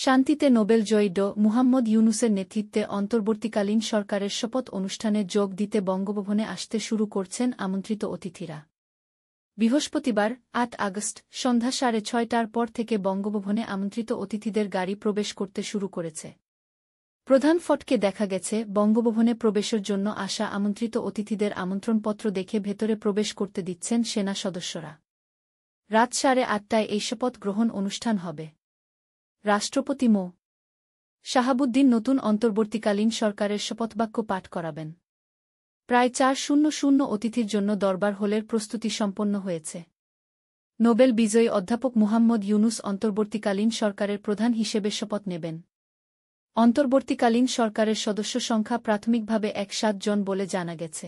শান্তিতে নোবেলজয়ী ড মুহাম্মদ ইউনূসের নেতৃত্বে অন্তর্বর্তীকালীন সরকারের শপথ অনুষ্ঠানে যোগ দিতে বঙ্গভবনে আসতে শুরু করছেন আমন্ত্রিত অতিথিরা। বৃহস্পতিবার ৮ আগস্ট সন্ধ্যা ৬:৩০টার পর থেকে বঙ্গভবনে আমন্ত্রিত অতিথিদের গাড়ি প্রবেশ করতে শুরু করেছে। প্রধান ফটকে দেখা গেছে, বঙ্গভবনে প্রবেশের জন্য আসা আমন্ত্রিত অতিথিদের আমন্ত্রণপত্র দেখে ভেতরে প্রবেশ করতে দিচ্ছেন সেনা সদস্যরা। রাত ৮:৩০টায় এই শপথ গ্রহণ অনুষ্ঠান হবে। রাষ্ট্রপতি মো. শাহাবুদ্দিন নতুন অন্তর্বর্তীকালীন সরকারের শপথবাক্য পাঠ করাবেন। প্রায় ৪০০ অতিথির জন্য দরবার হলের প্রস্তুতি সম্পন্ন হয়েছে। নোবেল বিজয়ী অধ্যাপক মুহাম্মদ ইউনূস অন্তর্বর্তীকালীন সরকারের প্রধান হিসেবে শপথ নেবেন। অন্তর্বর্তীকালীন সরকারের সদস্য সংখ্যা প্রাথমিকভাবে ১৭ জন বলে জানা গেছে।